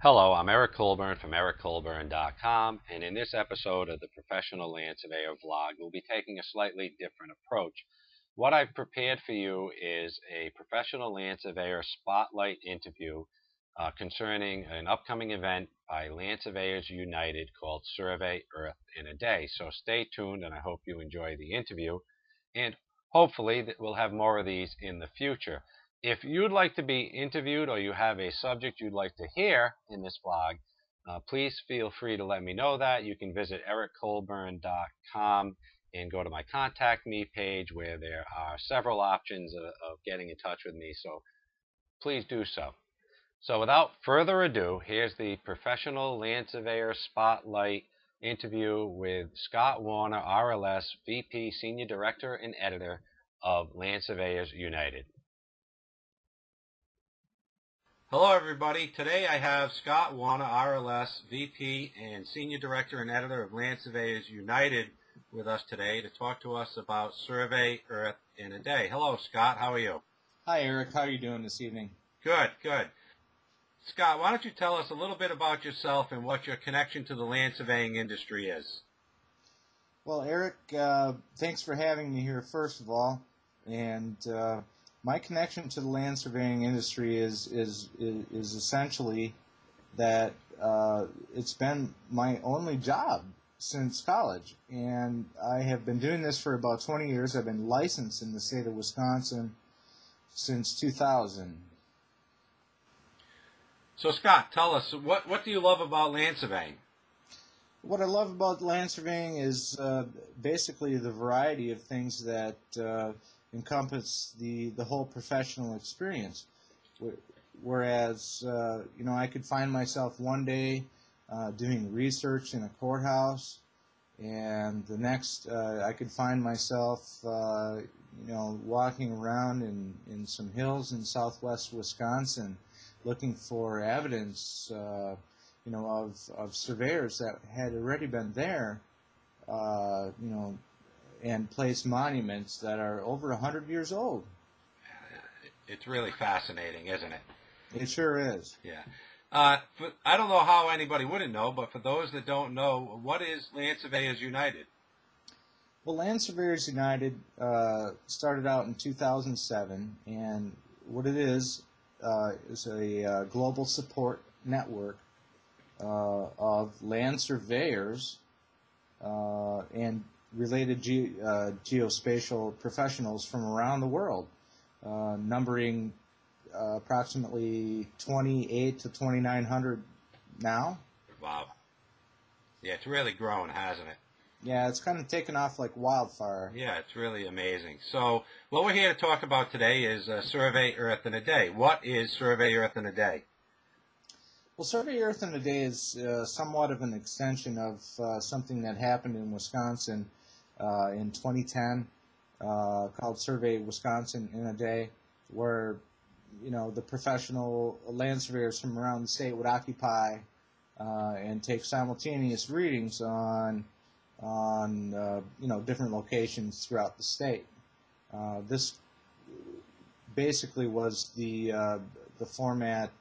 Hello, I'm Eric Colburn from EricColburn.com, and in this episode of the Professional Land Surveyor vlog, we'll be taking a slightly different approach. What I've prepared for you is a Professional Land Surveyor spotlight interview concerning an upcoming event by Land Surveyors United called Survey Earth in a Day. So stay tuned, and I hope you enjoy the interview, and hopefully we'll have more of these in the future. If you'd like to be interviewed or you have a subject you'd like to hear in this vlog, please feel free to let me know that. You can visit ericcolburn.com and go to my Contact Me page where there are several options of getting in touch with me, so please do so. So without further ado, here's the Professional Land Surveyor Spotlight interview with Scott Warner, RLS, VP, Senior Director and Editor of Land Surveyors United. Hello, everybody. Today I have Scott Warner, RLS, VP and Senior Director and Editor of Land Surveyors United with us today to talk to us about Survey Earth in a Day. Hello, Scott. How are you? Hi, Eric. How are you doing this evening? Good, good. Scott, why don't you tell us a little bit about yourself and what your connection to the land surveying industry is? Well, Eric, thanks for having me here, first of all. And my connection to the land surveying industry is essentially that it's been my only job since college, and I have been doing this for about 20 years. I've been licensed in the state of Wisconsin since 2000. So, Scott, tell us, what do you love about land surveying? What I love about land surveying is basically the variety of things that encompass the whole professional experience. Whereas, I could find myself one day doing research in a courthouse, and the next I could find myself, walking around in some hills in southwest Wisconsin looking for evidence, of surveyors that had already been there, and placed monuments that are over 100 years old. It's really fascinating, isn't it? It sure is. Yeah. I don't know how anybody wouldn't know, but for those that don't know, what is Land Surveyors United? Well, Land Surveyors United started out in 2007, and what it is a global support network of land surveyors and related geospatial professionals from around the world, numbering approximately 28 to 2,900 now. Wow. Yeah, it's really grown, hasn't it? Yeah, it's kind of taken off like wildfire. Yeah, it's really amazing. So what we're here to talk about today is Survey Earth in a Day. What is Survey Earth in a Day? Well, Survey Earth in a Day is somewhat of an extension of something that happened in Wisconsin in 2010 called Survey Wisconsin in a Day, where the professional land surveyors from around the state would occupy and take simultaneous readings on different locations throughout the state. This basically was the format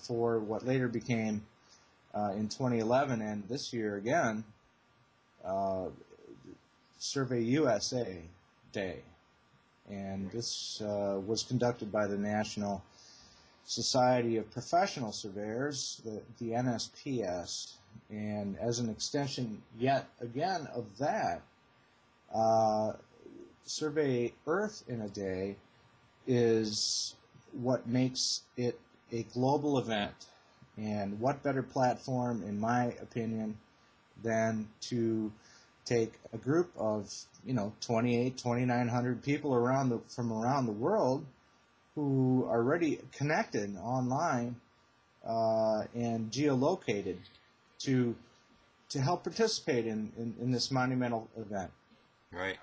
for what later became in 2011 and this year again Survey USA Day, and this was conducted by the National Society of Professional Surveyors, the NSPS. And as an extension yet again of that, Survey Earth in a Day is what makes it a global event. And what better platform, in my opinion, than to take a group of 2,900 people from around the world who are already connected online and geolocated to help participate in this monumental event. Right.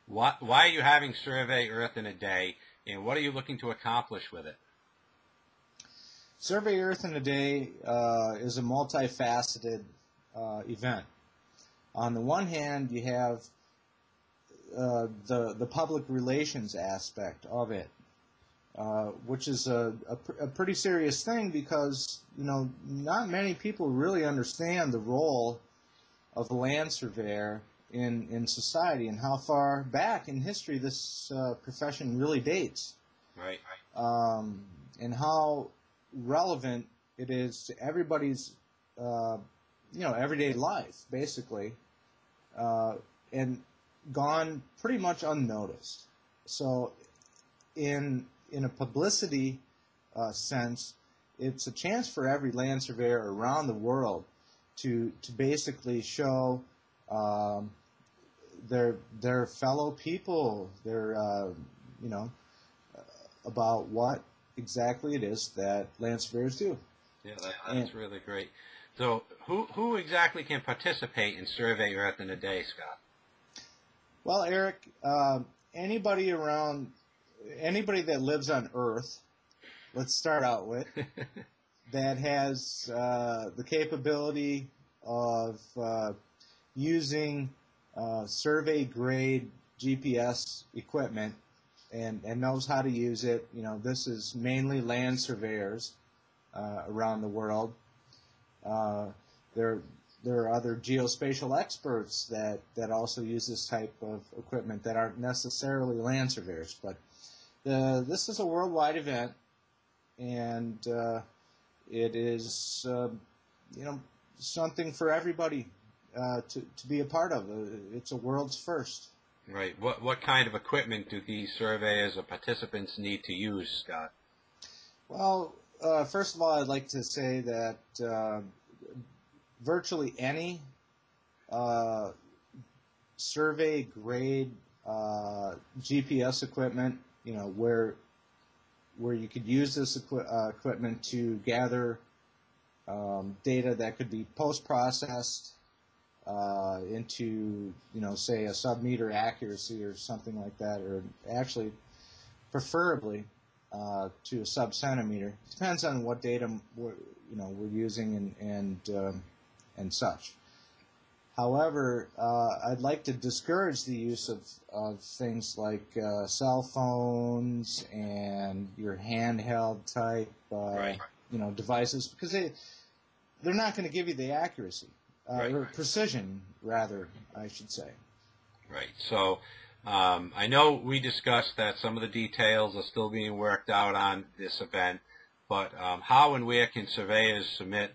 Why are you having Survey Earth in a Day, and what are you looking to accomplish with it? Survey Earth in a Day is a multifaceted event. On the one hand, you have the public relations aspect of it. which is a pretty serious thing because, not many people really understand the role of the land surveyor in society and how far back in history this profession really dates. Right. And how relevant it is to everybody's, everyday life, basically, and gone pretty much unnoticed. So in a publicity sense, it's a chance for every land surveyor around the world to basically show their fellow people, about what exactly it is that land surveyors do. Yeah, that's really great. So who exactly can participate in Survey Earth in a Day, Scott? Well, Eric, anybody that lives on Earth, let's start out with, that has the capability of using survey-grade GPS equipment and knows how to use it. This is mainly land surveyors around the world. There are other geospatial experts that also use this type of equipment that aren't necessarily land surveyors. But this is a worldwide event, and it is something for everybody to be a part of. It's a world's first. Right. What kind of equipment do these surveyors or participants need to use, Scott? Well, first of all, I'd like to say that virtually any survey-grade GPS equipment, where you could use this equipment to gather data that could be post-processed into, say a sub-meter accuracy or something like that, or actually, preferably, to a sub-centimeter. Depends on what data we're using and such. However, I'd like to discourage the use of things like cell phones and your handheld type devices, because they're not going to give you the accuracy. Or precision, rather, I should say. Right. So I know we discussed that some of the details are still being worked out on this event, but how and where can surveyors submit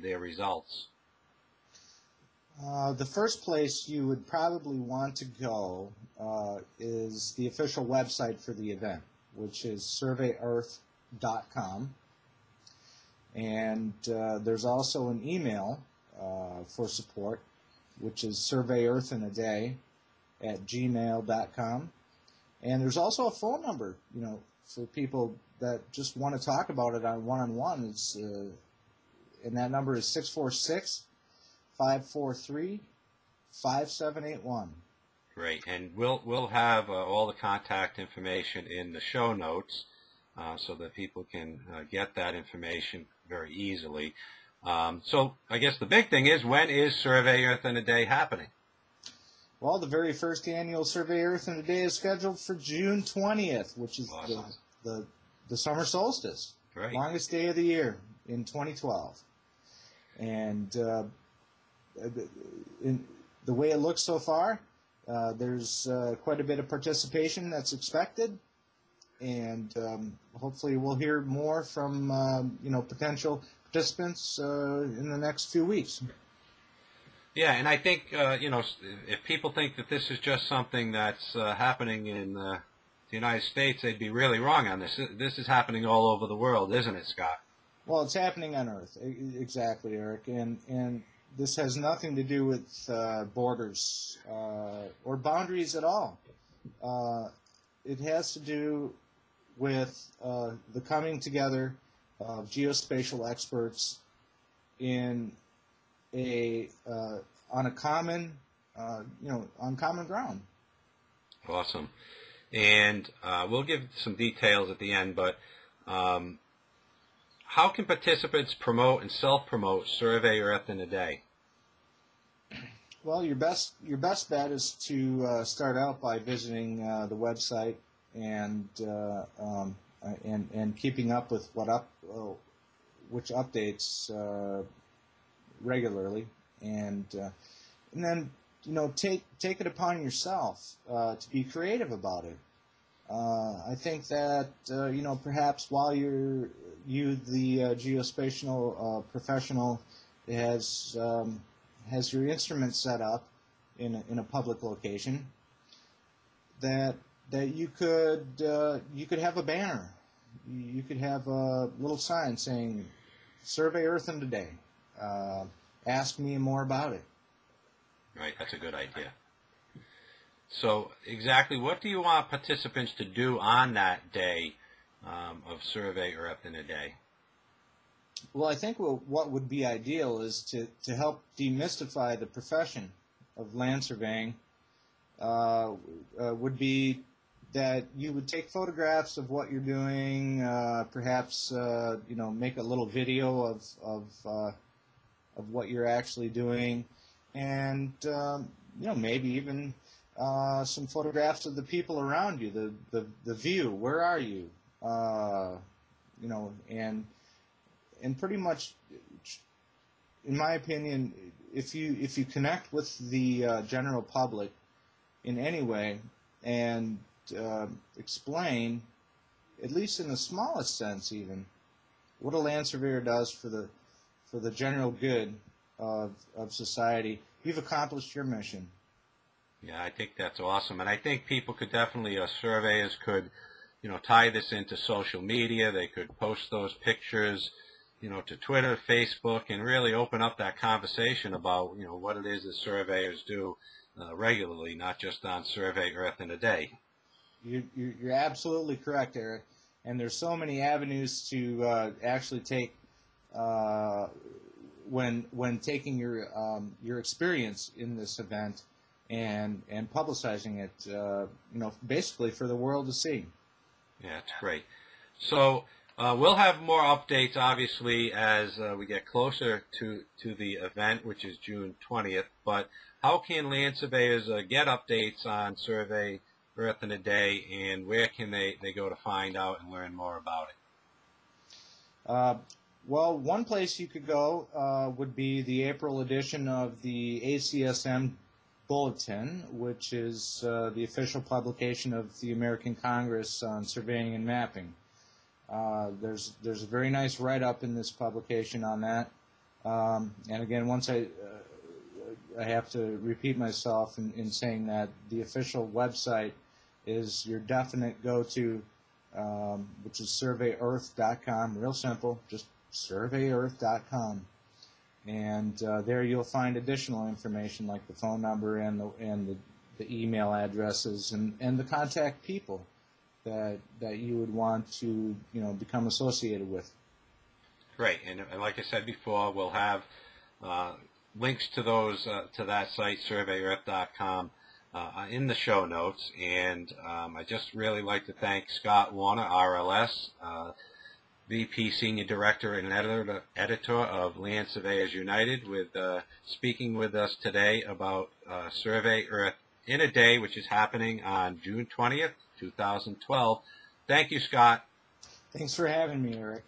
their results? The first place you would probably want to go is the official website for the event, which is surveyearth.com. And there's also an email for support, which is surveyearthinaday@gmail.com. And there's also a phone number, for people that just want to talk about it on one-on-one. And that number is 646-543-5781. Great, and we'll have all the contact information in the show notes so that people can get that information very easily. So I guess the big thing is, when is Survey Earth in a Day happening? Well, the very first annual Survey Earth in a Day is scheduled for June 20th, which is awesome. the summer solstice, Great. Longest day of the year in 2012. And in the way it looks so far, there's quite a bit of participation that's expected, and hopefully we'll hear more from potential participants in the next few weeks. Yeah, and I think if people think that this is just something that's happening in the United States, they'd be really wrong on this. This is happening all over the world, isn't it, Scott? Well, it's happening on Earth, exactly, Eric, and this has nothing to do with borders or boundaries at all. It has to do with the coming together of geospatial experts on common ground. Awesome. And we'll give some details at the end, but how can participants promote and self-promote Survey Earth in a Day? Well, your best bet is to start out by visiting the website and and keeping up with which updates regularly, and then take it upon yourself to be creative about it. I think that perhaps while the geospatial professional has your instrument set up in a public location, that you could have a banner, you could have a little sign saying "Survey Earth in Today." Ask me more about it. Right, that's a good idea. So exactly what do you want participants to do on that day of Survey Earth in a Day? Well, I think what would be ideal is to help demystify the profession of land surveying would be that you would take photographs of what you're doing, perhaps make a little video of what you're actually doing, and maybe even some photographs of the people around you, the view. Where are you? And pretty much, in my opinion, if you connect with the general public in any way and explain, at least in the smallest sense, even what a land surveyor does for the general good of society, you've accomplished your mission. Yeah, I think that's awesome, and I think people could definitely, surveyors could, tie this into social media. They could post those pictures, to Twitter, Facebook, and really open up that conversation about, what it is that surveyors do regularly, not just on Survey Earth in a Day. You're absolutely correct, Eric. And there's so many avenues to actually take when taking your experience in this event and publicizing it, basically for the world to see. Yeah, that's great. So we'll have more updates, obviously, as we get closer to the event, which is June 20th. But how can land surveyors get updates on Survey Earth in a Day, and where can they go to find out and learn more about it? Well, one place you could go would be the April edition of the ACSM Bulletin, which is the official publication of the American Congress on Surveying and Mapping. There's a very nice write-up in this publication on that. And again, once I have to repeat myself in saying that the official website is your definite go-to, which is surveyearth.com. Real simple, just surveyearth.com. And there you'll find additional information like the phone number and the email addresses and the contact people that you would want to become associated with. Great, and like I said before, we'll have links to those to that site, surveyearth.com, in the show notes. And I just really like to thank Scott Warner, RLS, VP Senior Director and Editor of Land Surveyors United, with speaking with us today about Survey Earth in a Day, which is happening on June 20th, 2012. Thank you, Scott. Thanks for having me, Eric.